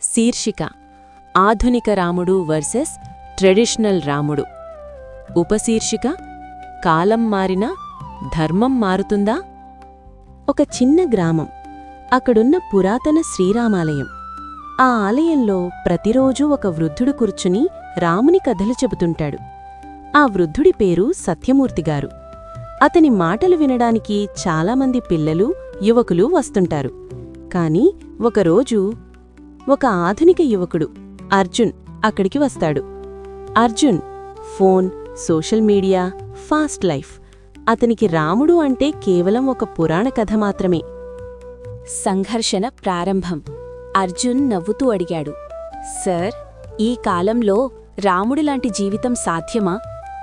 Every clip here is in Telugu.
శీర్షిక ఆధునిక రాముడు వర్సెస్ ట్రెడిషనల్ రాముడు. ఉపశీర్షిక కాలం మారినా ధర్మం మారుతుందా? ఒక చిన్న గ్రామం. అక్కడున్న పురాతన శ్రీరామాలయం. ఆ ఆలయంలో ప్రతిరోజూ ఒక వృద్ధుడు కూర్చుని రాముని కథలు చెబుతుంటాడు. ఆ వృద్ధుడి పేరు సత్యమూర్తిగారు. అతని మాటలు వినడానికి చాలామంది పిల్లలు, యువకులు వస్తుంటారు. కాని ఒకరోజు ఒక ఆధునిక యువకుడు అర్జున్ అక్కడికి వస్తాడు. Arjun phone, social media, fast life. అతనికి రాముడు అంటే కేవలం ఒక పురాణ కథ మాత్రమే. సంఘర్షణ ప్రారంభం. అర్జున్ నవ్వుతూ అడిగాడు, సార్, ఈ కాలంలో రాముడిలాంటి జీవితం సాధ్యమా?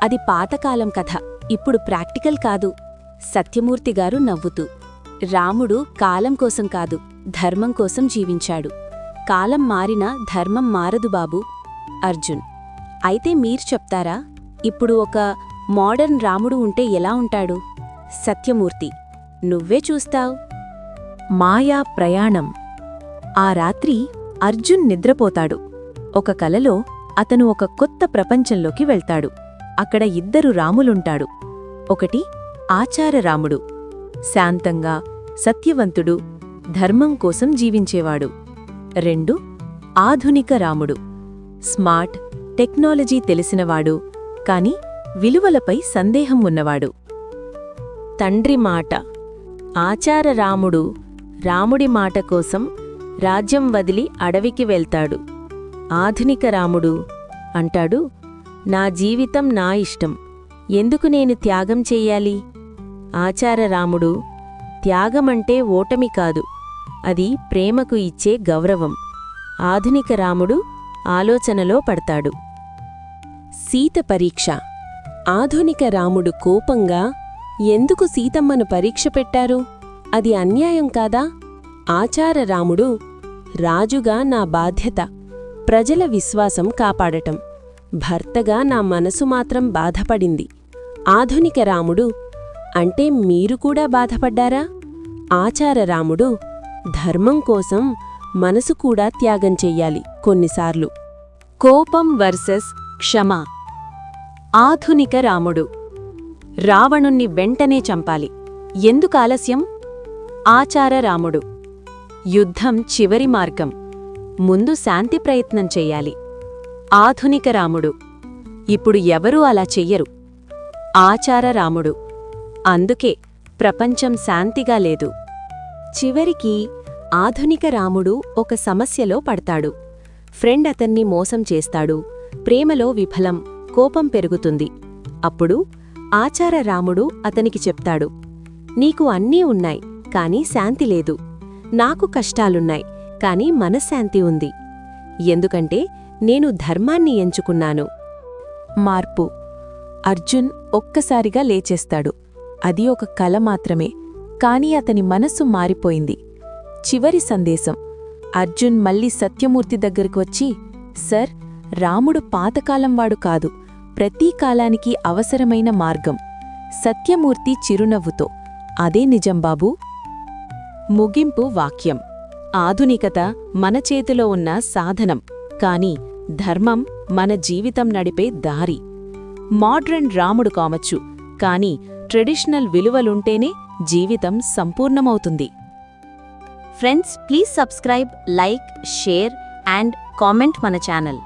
అది పాతకాలం కథ, ఇప్పుడు ప్రాక్టికల్ కాదు. సత్యమూర్తిగారు నవ్వుతూ, రాముడు కాలం కోసం కాదు, ధర్మం కోసం జీవించాడు. కాలం మారినా ధర్మం మారదు బాబూ. అర్జున్: అయితే మీరు చెప్తారా, ఇప్పుడు ఒక మోడర్న్ రాముడు ఉంటే ఎలా ఉంటాడు? సత్యమూర్తి: నువ్వే చూస్తావ్. మాయా ప్రయాణం. ఆ రాత్రి అర్జున్ నిద్రపోతాడు. ఒక కలలో అతను ఒక కొత్త ప్రపంచంలోకి వెళ్తాడు. అక్కడ ఇద్దరు రాములుంటాడు. ఒకటి ఆచారరాముడు, శాంతంగా, సత్యవంతుడు, ధర్మం కోసం జీవించేవాడు. 2 ఆధునిక రాముడు, స్మార్ట్, టెక్నాలజీ తెలిసినవాడు, కాని విలువలపై సందేహం ఉన్నవాడు. తండ్రి మాట. ఆచారరాముడు రాముడి మాట కోసం రాజ్యం వదిలి అడవికి వెళ్తాడు. ఆధునిక రాముడు అంటాడు, నా జీవితం నా ఇష్టం, ఎందుకు నేను త్యాగం చెయ్యాలి? ఆచారరాముడు: త్యాగమంటే ఓటమి కాదు, అది ప్రేమకు ఇచ్చే గౌరవం. ఆధునిక రాముడు ఆలోచనలో పడతాడు. సీత పరీక్ష. ఆధునిక రాముడు కోపంగా, ఎందుకు సీతమ్మను పరీక్ష పెట్టారు? అది అన్యాయం కాదా? ఆచారరాముడు: రాజుగా నా బాధ్యత, ప్రజల విశ్వాసం కాపాడటం. భర్తగా నా మనసు మాత్రం బాధపడింది. ఆధునిక రాముడు: అంటే మీరు కూడా బాధపడ్డారా? ఆచారరాముడు: ధర్మం కోసం మనసు కూడా త్యాగం చెయ్యాలి కొన్నిసార్లు. కోపం వర్సెస్ క్షమ. ఆధునిక రాముడు: రావణుణ్ణి వెంటనే చంపాలి, ఎందుకాలస్యం? ఆచారరాముడు: యుద్ధం చివరి మార్గం, ముందు శాంతి ప్రయత్నం చెయ్యాలి. ఆధునిక రాముడు: ఇప్పుడు ఎవరూ అలా చెయ్యరు. ఆచారరాముడు: అందుకే ప్రపంచం శాంతిగా లేదు. చివరికి ఆధునిక రాముడు ఒక సమస్యలో పడతాడు. ఫ్రెండ్ అతన్ని మోసం చేస్తాడు. ప్రేమలో విఫలం, కోపం పెరుగుతుంది. అప్పుడు ఆచారరాముడు అతనికి చెప్తాడు, నీకు అన్నీ ఉన్నాయి, కాని శాంతి లేదు. నాకు కష్టాలున్నాయి, కాని మనశ్శాంతి ఉంది. ఎందుకంటే నేను ధర్మాన్ని ఎంచుకున్నాను. మార్పు. అర్జున్ ఒక్కసారిగా లేచేస్తాడు. అది ఒక కల మాత్రమే, కాని అతని మనస్సు మారిపోయింది. చివరి సందేశం. అర్జున్ మళ్ళీ సత్యమూర్తి దగ్గరకు వచ్చి, సర్, రాముడు పాతకాలంవాడు కాదు, ప్రతీ కాలానికి అవసరమైన మార్గం. సత్యమూర్తి చిరునవ్వుతో, అదే నిజం బాబూ. ముగింపు వాక్యం. ఆధునికత మన చేతిలో ఉన్న సాధనం, కాని ధర్మం మన జీవితం నడిపే దారి. మోడ్రన్ రాముడు కావచ్చు, కాని ట్రెడిషనల్ విలువలుంటేనే జీవితం సంపూర్ణమవుతుంది. Friends, please subscribe, like, share and comment మన ఛానల్.